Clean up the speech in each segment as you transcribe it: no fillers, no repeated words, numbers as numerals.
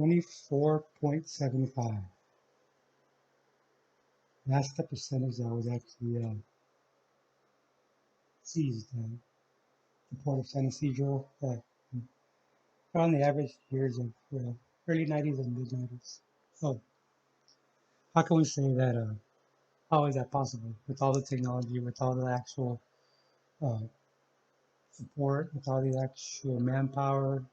24.75. That's the percentage that was actually seized. The Port of San Isidro, around the average years of early 90s and mid 90s. So, how can we say that? How is that possible with all the technology, with all the actual uh, support, with all the actual manpower,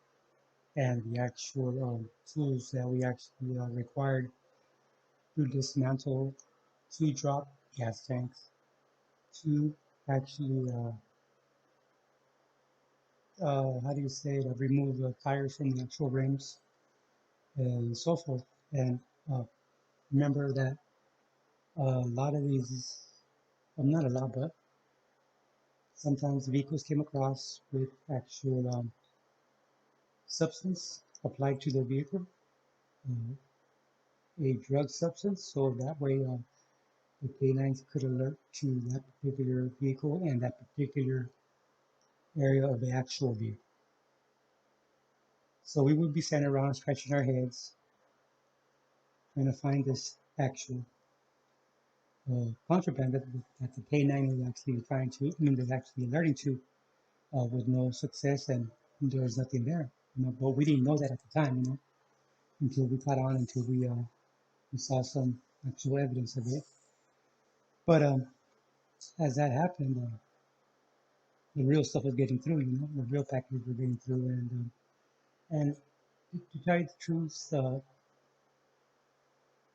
and the actual tools that we actually required to dismantle, to drop gas tanks, to actually, how do you say it, remove the tires from the actual rims and so forth. And uh, remember that a lot of these, well, not a lot, but sometimes vehicles came across with actual substance applied to the vehicle, uh, a drug substance, so that way the canines could alert to that particular vehicle and that particular area of the actual vehicle. So we would be standing around scratching our heads trying to find this actual contraband that the canine is actually trying to, I mean, they're actually alerting to with no success, and there was nothing there. But we didn't know that at the time, until we caught on, until we saw some actual evidence of it. But as that happened, the real stuff was getting through. The real packages were getting through, and to tell you the truth,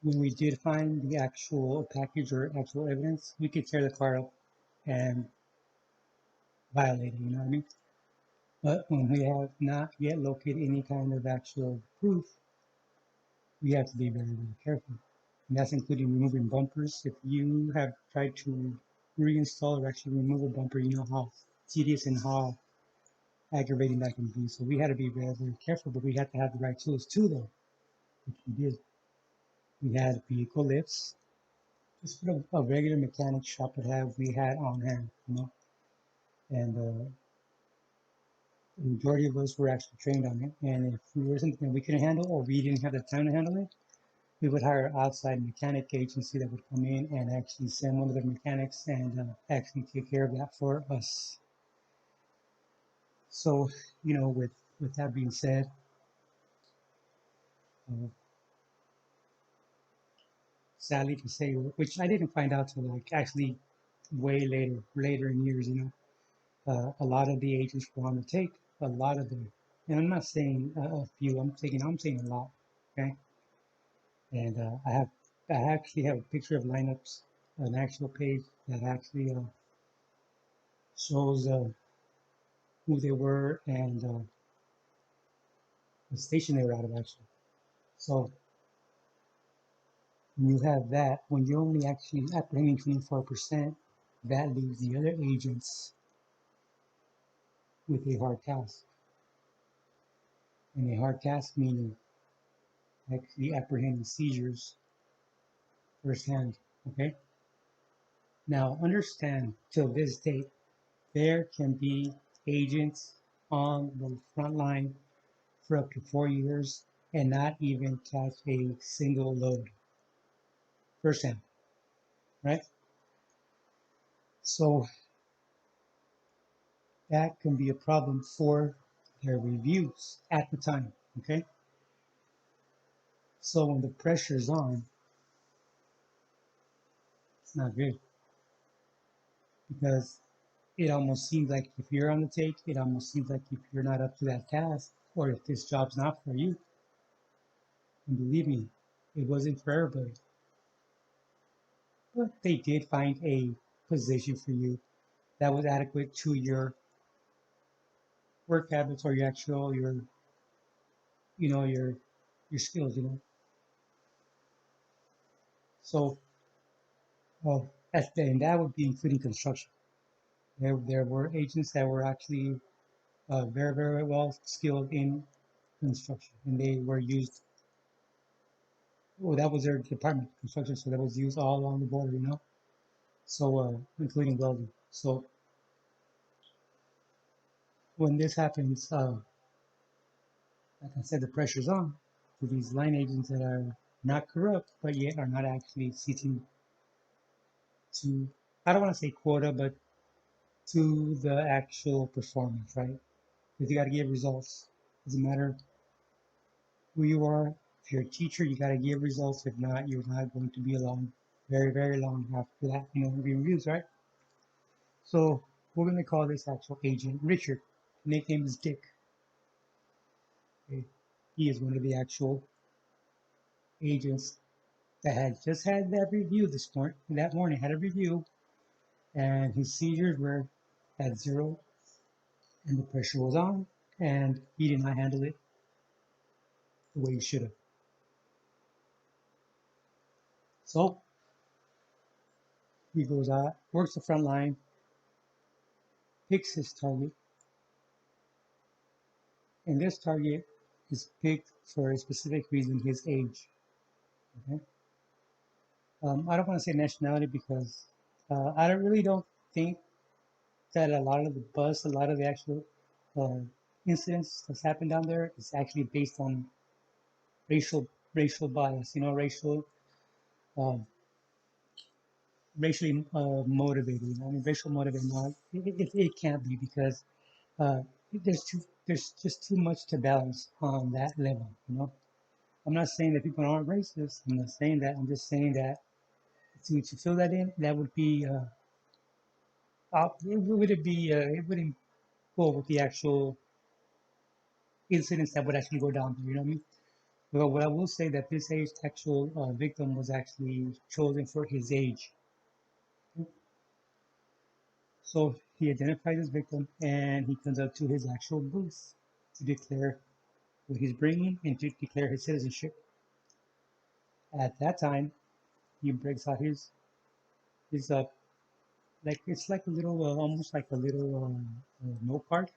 when we did find the actual package or actual evidence, we could tear the car up and violate it. You know what I mean? But when we have not yet located any kind of actual proof, we have to be very, very careful. And that's including removing bumpers. If you have tried to reinstall or actually remove a bumper, you know how tedious and how aggravating that can be. So we had to be very, very careful, but we had to have the right tools too, though, which we did. We had vehicle lifts, just what a regular mechanic shop would have, we had on hand. And the majority of us were actually trained on it. And if we were something that we couldn't handle or we didn't have the time to handle it, we would hire an outside mechanic agency that would come in and actually send one of their mechanics and actually take care of that for us. So, with that being said, uh, sadly to say, which I didn't find out till like actually way later in years, a lot of the agents were on the take. A lot of them, and I'm not saying a few. I'm saying a lot. Okay, and I actually have a picture of lineups, an actual page that actually shows who they were and the station they were out of actually. So when you have that, when you're only actually apprehending 24%, that leaves the other agents with a hard task. And a hard task meaning actually apprehending seizures firsthand. Okay? Now understand till this date, there can be agents on the front line for up to 4 years and not even catch a single load firsthand, right? So that can be a problem for their reviews at the time. Okay, so when the pressure's on, it's not good because it almost seems like if you're on the take, it almost seems like if you're not up to that task or if this job's not for you. And believe me, it wasn't for everybody, but they did find a position for you that was adequate to your work habits or your actual your skills. So, well, and that would be including construction. There were agents that were actually very, very well skilled in construction, and they were used. Well, that was their department, construction, so that was used all along the border. So including welding. So when this happens, like I said, the pressure's on. to these line agents that are not corrupt, but yet are not actually seeking to, I don't want to say quota, but to the actual performance, right? Because you got to give results. Doesn't matter who you are. If you're a teacher, you got to give results. If not, you're not going to be along very, very long after that, reviews, right? So we're going to call this actual agent Richard. Nickname is Dick. Okay? He is one of the actual agents that had just had that review that morning, had a review, and his seizures were at zero, and the pressure was on, and he did not handle it the way he should have. So he goes out, works the front line, picks his target, and this target is picked for a specific reason: his age. Okay? I don't want to say nationality because I don't think that a lot of a lot of the actual uh, incidents that's happened down there is actually based on racial racial bias. Um, racially motivated. I mean, racial motivated. No, it can't be because uh, there's just too much to balance on that level. I'm not saying that people aren't racist. I'm not saying that. I'm just saying that to fill that in, that would be it wouldn't go with the actual incidents that would actually go down there. You know what I mean? Well, what I will say that this age actual victim was actually chosen for his age. So he identifies his victim and he comes up to his actual booth to declare what he's bringing and to declare his citizenship. At that time, he breaks out his like it's like a little almost like a little note card.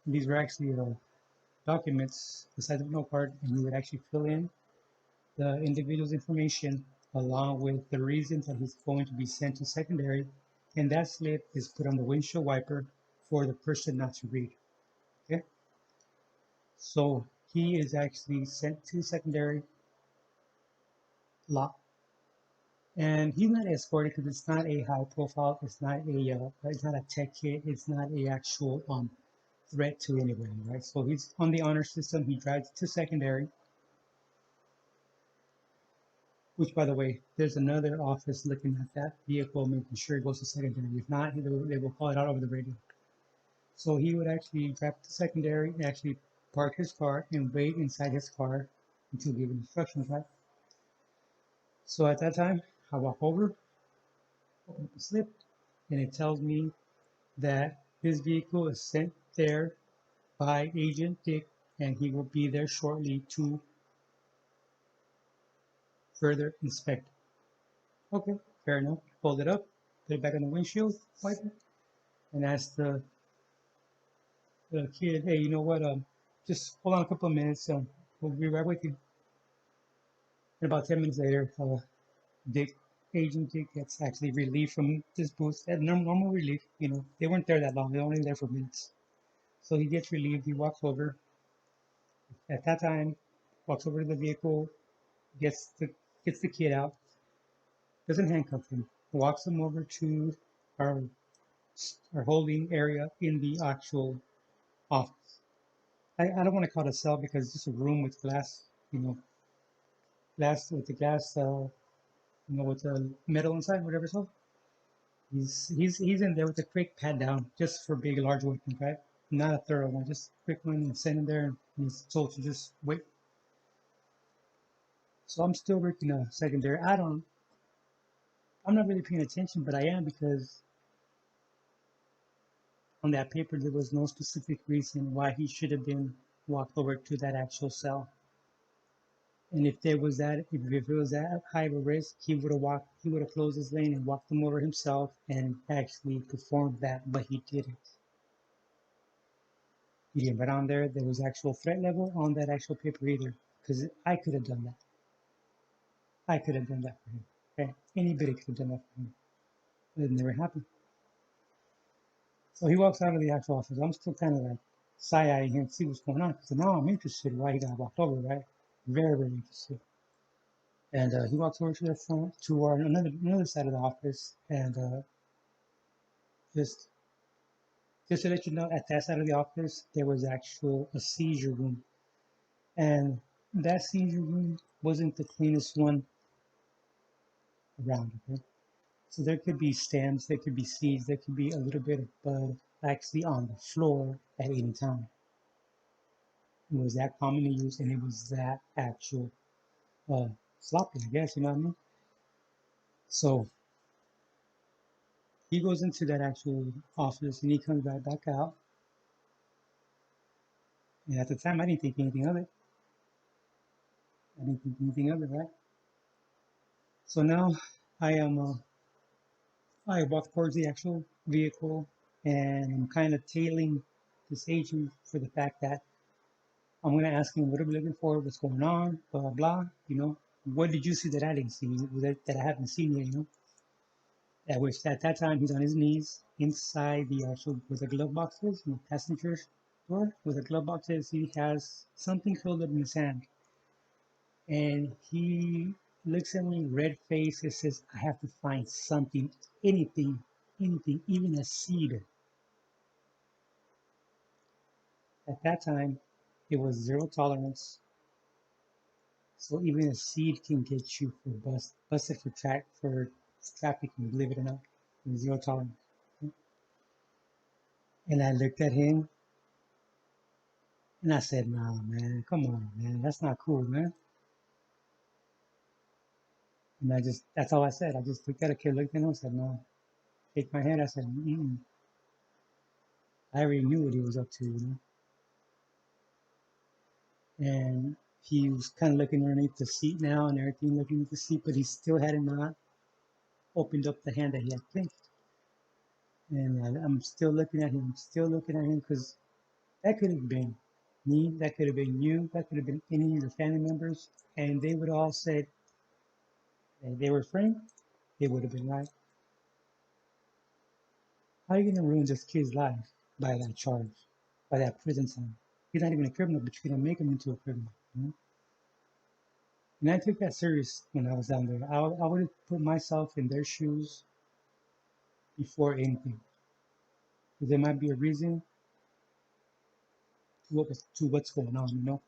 These were actually documents the size of a note card, and he would actually fill in the individual's information along with the reasons that he's going to be sent to secondary, and that slip is put on the windshield wiper for the person not to read. Okay, so he is actually sent to secondary law, and he's not escorted because it's not a high profile, it's not a tech hit, it's not a actual threat to anybody, right? So he's on the honor system. He drives to secondary, which, by the way, there's another office looking at that vehicle, making sure it goes to secondary. If not, they will call it out over the radio. So he would actually drive to secondary, and actually park his car, and wait inside his car until given instructions, right? So at that time, I walk over, open up the slip, and it tells me that his vehicle is sent there by Agent Dick, and he will be there shortly to further inspect. Okay, fair enough. Fold it up, put it back on the windshield wiper, and ask the kid, hey, you know what? Just hold on a couple of minutes. We'll be right with you. And about 10 minutes later, Dick, Agent Dick, gets actually relieved from this booth. At normal relief, they weren't there that long. They were only there for minutes. So he gets relieved. He walks over. At that time, walks over to the vehicle, gets the gets the kid out, doesn't handcuff him, walks him over to our our holding area in the actual office. I don't want to call it a cell because it's just a room with glass, glass with the glass, with the metal inside, whatever it's called. He's in there with a quick pat down, just for big large weapons, right? Not a thorough one, just a quick one, and send him there, and he's told to just wait. So I'm still working a secondary. I'm not really paying attention, but I am because on that paper there was no specific reason why he should have been walked over to that actual cell. And if it was that high of a risk, he would have closed his lane and walked them over himself and actually performed that, but he didn't. He didn't. But on there was actual threat level on that actual paper either, because I could have done that. I could have done that for him. Okay, anybody could have done that for him. But it never happened. So he walks out of the actual office. I'm still kind of like side-eyeing him, see what's going on, because now I'm interested why he got walked over, right? very, very interested. And he walks over to the front to our another side of the office, and just just to let you know, at that side of the office there was actual a seizure room, and that seizure room wasn't the cleanest one around. Okay, so there could be stems, there could be seeds, there could be a little bit of blood actually on the floor at any time. It was that commonly used, and it was that actual uh, sloppy, I guess. You know what I mean? So he goes into that actual office, and he comes right back out. And at the time, I didn't think anything of it. I didn't think anything of it, right? So now I am I walk towards the actual vehicle, and I'm kind of tailing this agent for the fact that I'm going to ask him what are we looking for, what's going on, blah blah blah. You know, what did you see that I didn't see, that I haven't seen yet? You know, at which at that time he's on his knees inside the actual where the glove box is, in the passenger door, where the glove box is. He has something filled up in his hand, and he looks at me, red face, and says, "I have to find something, anything, anything, even a seed." At that time, it was zero tolerance, so even a seed can get you for busted for trafficking. Believe it or not, it was zero tolerance. And I looked at him and I said, "Nah, man, come on, man, that's not cool, man." And that's all I said. I just looked at a kid, looked at him, and said, "No." Shake my head. I said, mm I already knew what he was up to, you know. And he was kind of looking underneath the seat now and everything, looking at the seat, but he still had not opened up the hand that he had clenched. And I'm still looking at him, still looking at him, because that could have been me, that could have been you, that could have been any of your family members, and they would all said that they were frank, they would have been right. How are you going to ruin this kid's life by that charge, by that prison time? He's not even a criminal, but you're going to make him into a criminal. You know? And I took that serious when I was down there. I would have put myself in their shoes before anything. Because there might be a reason to what's going on, you know?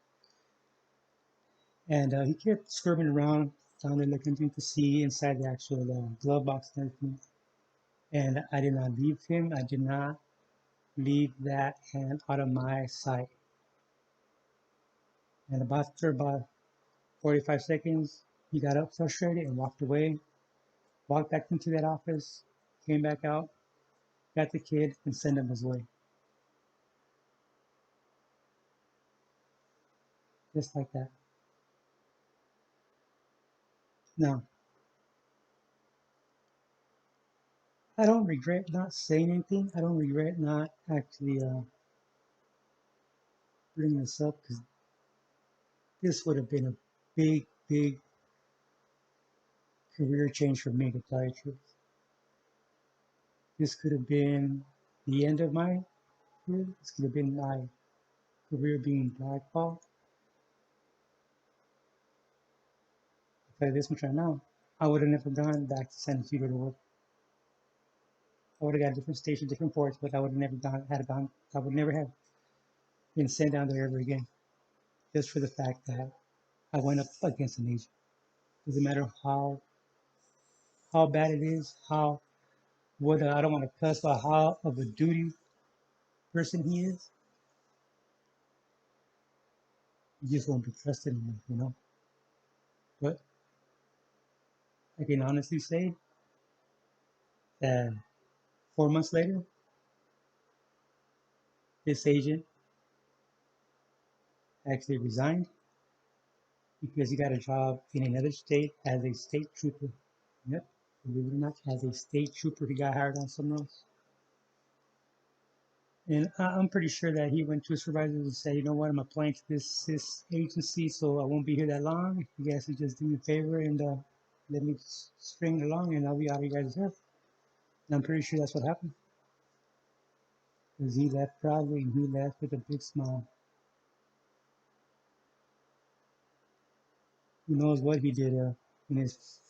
And he kept skirting around, down there looking to see inside the actual glove box and everything. And I did not leave him. I did not leave that hand out of my sight. And after about 45 seconds, he got up frustrated and walked away, walked back into that office, came back out, got the kid, and sent him his way. Just like that. Now, I don't regret not saying anything. I don't regret not actually bringing this up, because this would have been a big, big career change for me, to tell you the truth. This could have been the end of my career. This could have been my career being blackballed. I'll tell you this much right now. I would have never gone back to San Diego to work. I would have got a different station, different ports, but I would have never gone. I would never have been sent down there ever again, just for the fact that I went up against an agent. Doesn't matter how bad it is, how what I don't want to cuss about how of a duty person he is. You just won't be trusted enough, you know. But I can honestly say that 4 months later, this agent actually resigned because he got a job in another state as a state trooper. Yep, believe it or not, as a state trooper, he got hired on somewhere else. And I'm pretty sure that he went to his supervisors and said, "You know what? I'm applying to this agency, so I won't be here that long. If you guys could just do me a favor and let me string along, and I'll be out of you guys' hair." And I'm pretty sure that's what happened. Because he left proudly and he left with a big smile. who knows what he did in his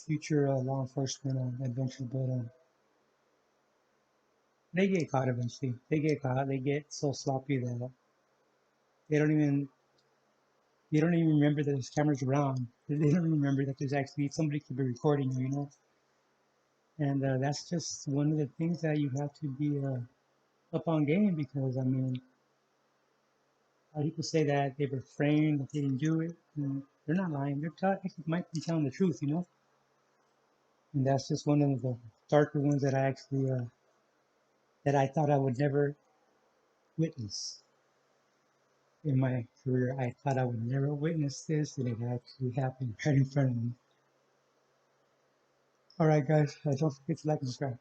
future law enforcement adventure. But they get caught eventually. They get caught. They get so sloppy that they don't even they don't even remember that there's cameras around. They don't even remember that there's actually somebody could be recording you, you know. And that's just one of the things that you have to be up on game because I mean, people say that they were framed, that they didn't do it. And they're not lying. Actually might be telling the truth, you know. And that's just one of the darker ones that I actually that I thought I would never witness in my career. I thought I would never witness this, and it actually happened right in front of me. All right, guys, don't forget to like and subscribe.